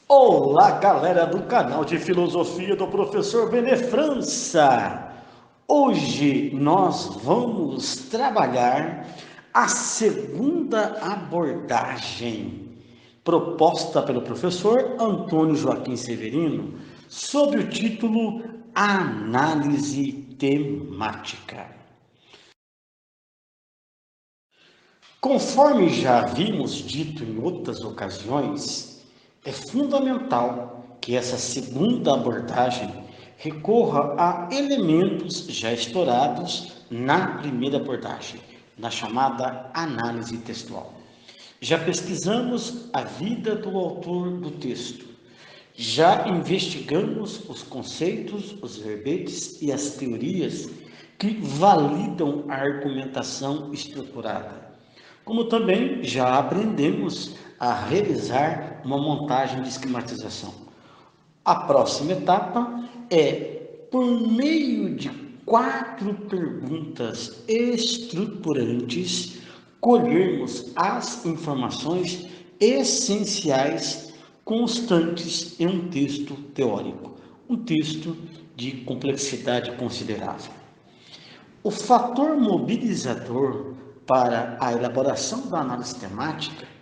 Olá, galera do canal de filosofia do professor Benê França. Hoje nós vamos trabalhar a segunda abordagem proposta pelo professor Antônio Joaquim Severino sob o título Análise Temática. Conforme já havíamos dito em outras ocasiões, é fundamental que essa segunda abordagem recorra a elementos já explorados na primeira abordagem, na chamada análise textual. Já pesquisamos a vida do autor do texto, já investigamos os conceitos, os verbetes e as teorias que validam a argumentação estruturada, como também já aprendemos a realizar uma montagem de esquematização. A próxima etapa é, por meio de 4 perguntas estruturantes, colhermos as informações essenciais constantes em um texto teórico, um texto de complexidade considerável. O fator mobilizador para a elaboração da análise temática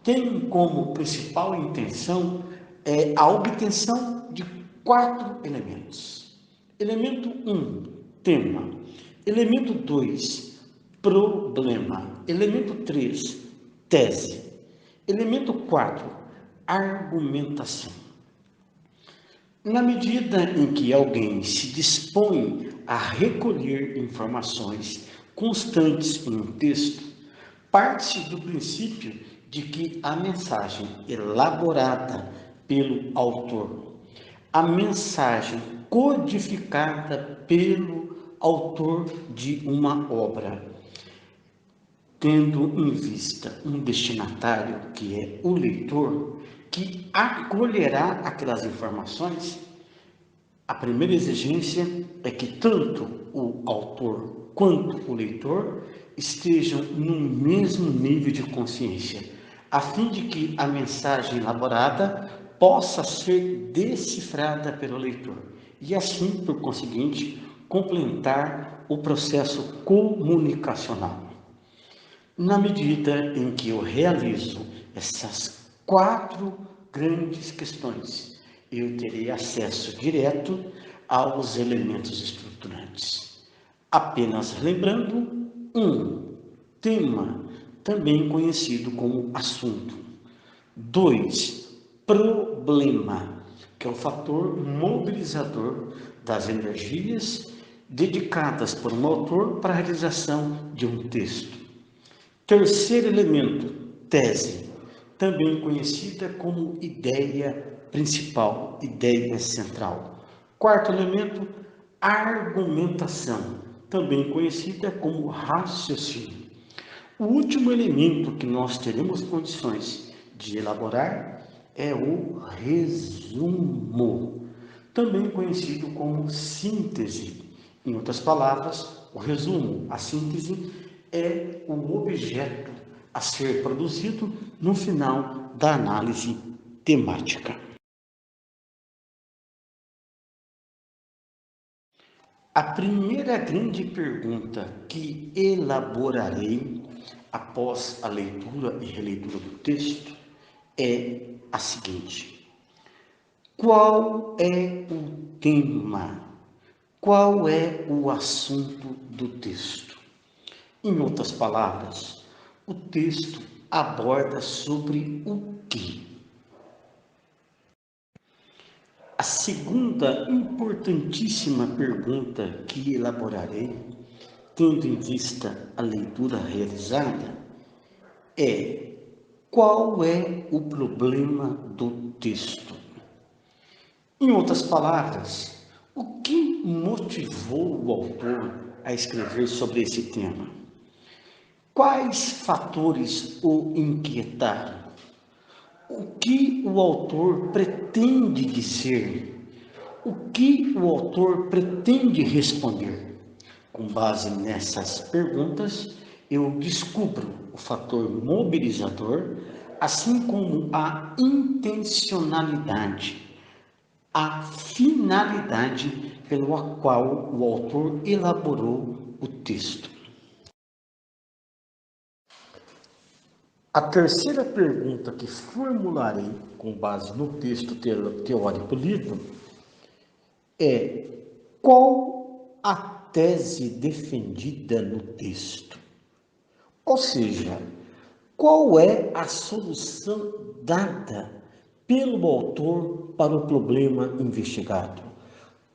tem como principal intenção a obtenção de 4 elementos. Elemento 1, tema. Elemento 2, problema. Elemento 3, tese. Elemento 4, argumentação. Na medida em que alguém se dispõe a recolher informações constantes em um texto, parte do princípio de que a mensagem elaborada pelo autor, a mensagem codificada pelo autor de uma obra, tendo em vista um destinatário que é o leitor, que acolherá aquelas informações, a primeira exigência é que tanto o autor quanto o leitor estejam no mesmo nível de consciência, a fim de que a mensagem elaborada possa ser decifrada pelo leitor e assim, por conseguinte, completar o processo comunicacional. Na medida em que eu realizo essas 4 grandes questões, eu terei acesso direto aos elementos estruturantes. Apenas lembrando, 1, tema, também conhecido como assunto. 2, problema, que é o fator mobilizador das energias dedicadas por um autor para a realização de um texto. Terceiro elemento, tese, também conhecida como ideia principal, ideia central. Quarto elemento, argumentação, também conhecida como raciocínio. O último elemento que nós teremos condições de elaborar é o resumo, também conhecido como síntese. Em outras palavras, o resumo, a síntese, é o objeto a ser produzido no final da análise temática. A primeira grande pergunta que elaborarei após a leitura e releitura do texto é a seguinte: qual é o tema? Qual é o assunto do texto? Em outras palavras, o texto aborda sobre o quê? A segunda importantíssima pergunta que elaborarei, tendo em vista a leitura realizada, é: qual é o problema do texto? Em outras palavras, o que motivou o autor a escrever sobre esse tema? Quais fatores o inquietaram? O que o autor pretende dizer? O que o autor pretende responder? Com base nessas perguntas, eu descubro o fator mobilizador, assim como a intencionalidade, a finalidade pela qual o autor elaborou o texto. A terceira pergunta que formularei com base no texto teórico lido é: qual a tese defendida no texto? Ou seja, qual é a solução dada pelo autor para o problema investigado?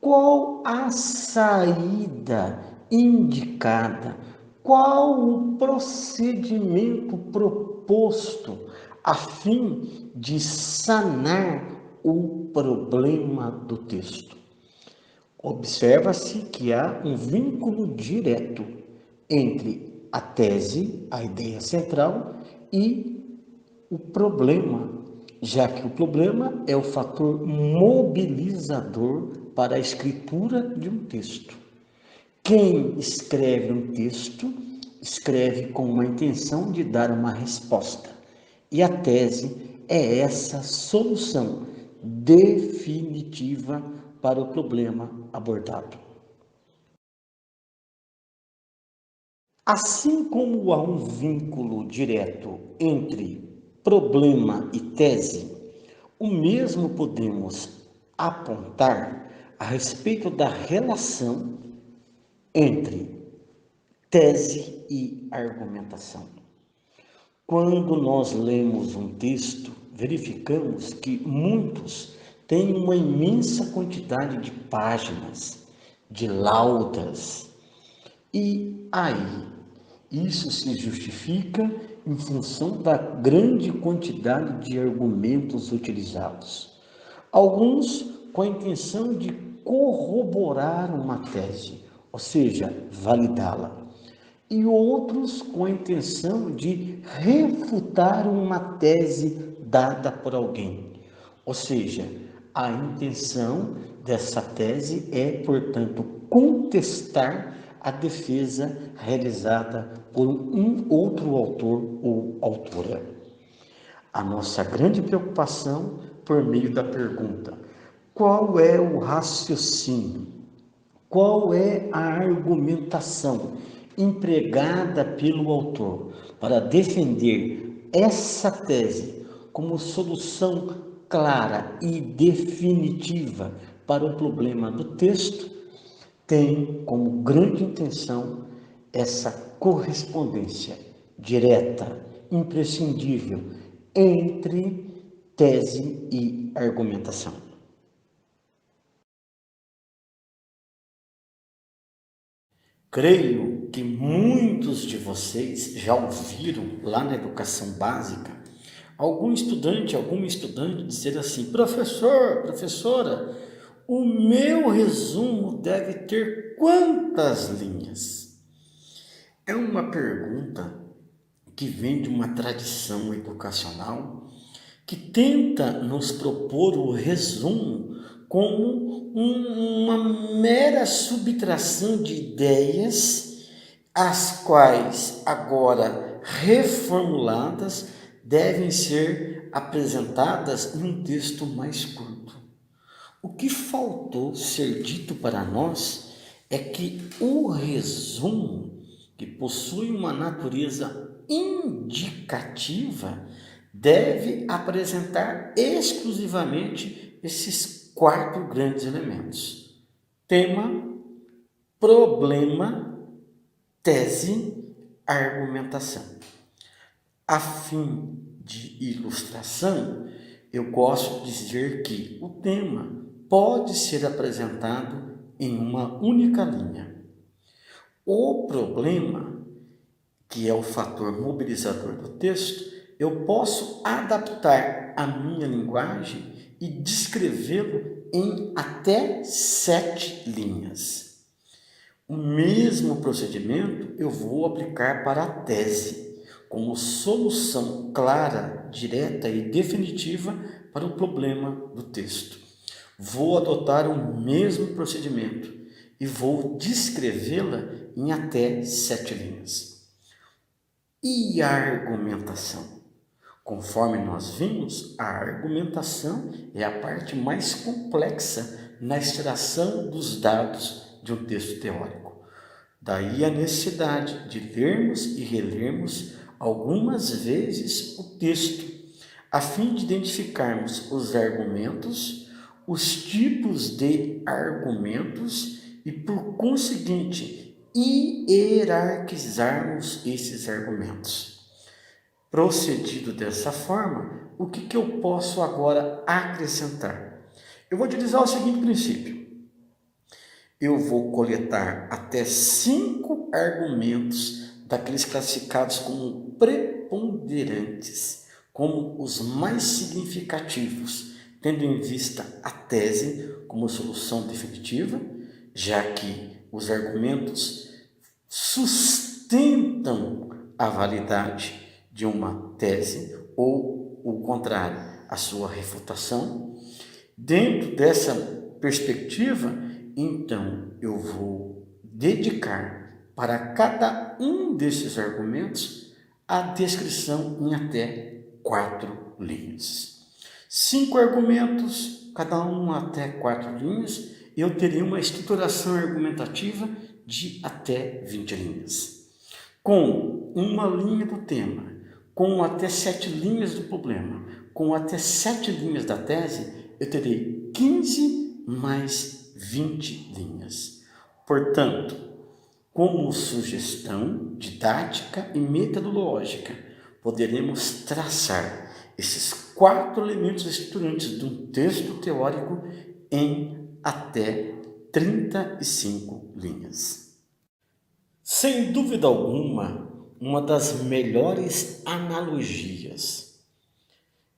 Qual a saída indicada? Qual o procedimento proposto a fim de sanar o problema do texto? Observa-se que há um vínculo direto entre a tese, a ideia central, e o problema, já que o problema é o fator mobilizador para a escritura de um texto. Quem escreve um texto, escreve com uma intenção de dar uma resposta, e a tese é essa solução definitiva para o problema abordado. Assim como há um vínculo direto entre problema e tese, o mesmo podemos apontar a respeito da relação entre tese e argumentação. Quando nós lemos um texto, verificamos que muitos têm uma imensa quantidade de páginas, de laudas, e aí isso se justifica em função da grande quantidade de argumentos utilizados. Alguns com a intenção de corroborar uma tese, ou seja, validá-la, e outros com a intenção de refutar uma tese dada por alguém. Ou seja, a intenção dessa tese é, portanto, contestar a defesa realizada por um outro autor ou autora. A nossa grande preocupação, por meio da pergunta: qual é o raciocínio? Qual é a argumentação empregada pelo autor para defender essa tese como solução clara e definitiva para o problema do texto? Tem como grande intenção essa correspondência direta, imprescindível entre tese e argumentação. Creio que muitos de vocês já ouviram lá na educação básica alguma estudante dizer assim: professor, professora, o meu resumo deve ter quantas linhas? É uma pergunta que vem de uma tradição educacional que tenta nos propor o resumo como uma mera subtração de ideias, as quais, agora reformuladas, devem ser apresentadas em um texto mais curto. O que faltou ser dito para nós é que o resumo, que possui uma natureza indicativa, deve apresentar exclusivamente esses 4 grandes elementos: tema, problema, tese, argumentação. A fim de ilustração, eu gosto de dizer que o tema pode ser apresentado em uma única linha. O problema, que é o fator mobilizador do texto, eu posso adaptar a minha linguagem e descrevê-lo em até 7 linhas. O mesmo procedimento eu vou aplicar para a tese, como solução clara, direta e definitiva para o problema do texto. Vou adotar o mesmo procedimento e vou descrevê-la em até 7 linhas. E a argumentação? Conforme nós vimos, a argumentação é a parte mais complexa na extração dos dados de um texto teórico. Daí a necessidade de lermos e relermos algumas vezes o texto, a fim de identificarmos os argumentos, os tipos de argumentos e, por conseguinte, hierarquizarmos esses argumentos. Procedido dessa forma, o que eu posso agora acrescentar? Eu vou utilizar o seguinte princípio. Eu vou coletar até 5 argumentos daqueles classificados como preponderantes, como os mais significativos, tendo em vista a tese como solução definitiva, já que os argumentos sustentam a validade de uma tese ou o contrário, a sua refutação. Dentro dessa perspectiva, então eu vou dedicar para cada um desses argumentos a descrição em até 4 linhas. 5 argumentos, cada um até 4 linhas, eu terei uma estruturação argumentativa de até 20 linhas. Com uma linha do tema, com até 7 linhas do problema, com até 7 linhas da tese, eu terei 15 mais 20 linhas. Portanto, como sugestão didática e metodológica, poderemos traçar esses 4 elementos estruturantes de um texto teórico em até 35 linhas. Sem dúvida alguma, uma das melhores analogias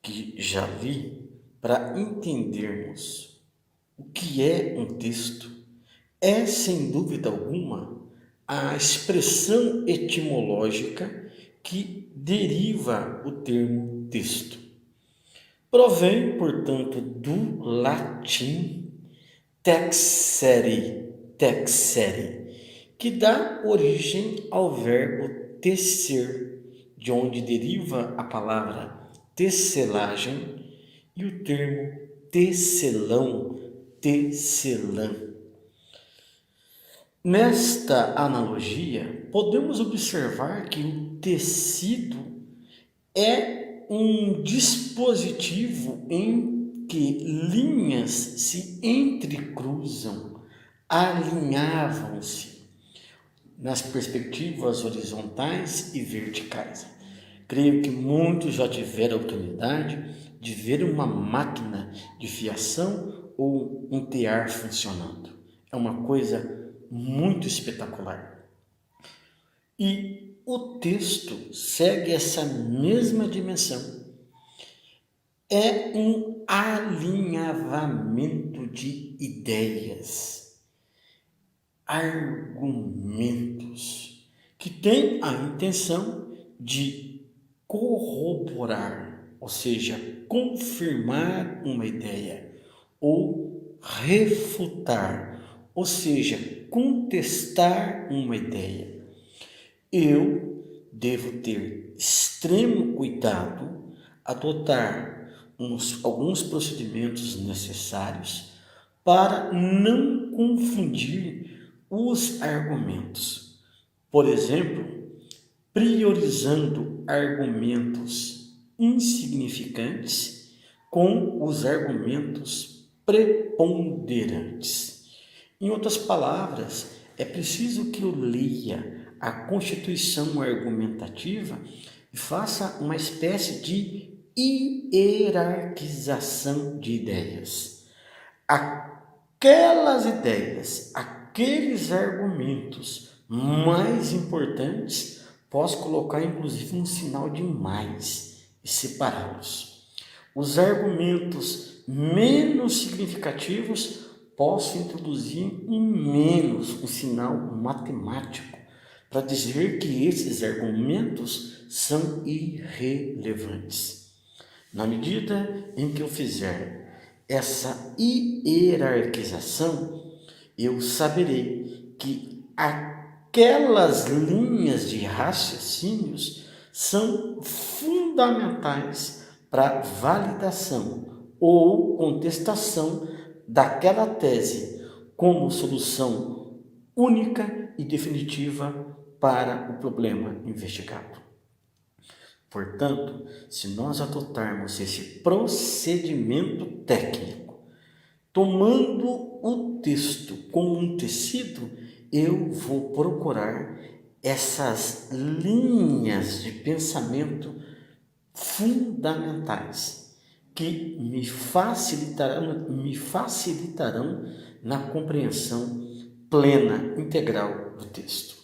que já vi para entendermos o que é um texto é, sem dúvida alguma, a expressão etimológica que deriva o termo texto. Provém, portanto, do latim texere, que dá origem ao verbo tecer, de onde deriva a palavra tecelagem e o termo tecelão, tecelã. Nesta analogia, podemos observar que o tecido é um dispositivo em que linhas se entrecruzam, alinhavam-se nas perspectivas horizontais e verticais. Creio que muitos já tiveram a oportunidade de ver uma máquina de fiação ou um tear funcionando. É uma coisa muito espetacular. E o texto segue essa mesma dimensão. É um alinhavamento de ideias, argumentos, que tem a intenção de corroborar, ou seja, confirmar uma ideia, ou refutar, ou seja, contestar uma ideia. Eu devo ter extremo cuidado, adotar alguns procedimentos necessários para não confundir os argumentos. Por exemplo, priorizando argumentos insignificantes com os argumentos preponderantes. Em outras palavras, é preciso que eu leia a constituição argumentativa e faça uma espécie de hierarquização de ideias. Aquelas ideias, aqueles argumentos mais importantes, posso colocar inclusive um sinal de mais e separá-los. Os argumentos menos significativos, posso introduzir um menos, um sinal matemático, para dizer que esses argumentos são irrelevantes. Na medida em que eu fizer essa hierarquização, eu saberei que aquelas linhas de raciocínios são fundamentais fundamentais para validação ou contestação daquela tese como solução única e definitiva para o problema investigado. Portanto, se nós adotarmos esse procedimento técnico, tomando o texto como um tecido, eu vou procurar essas linhas de pensamento fundamentais que me facilitarão na compreensão plena, integral do texto.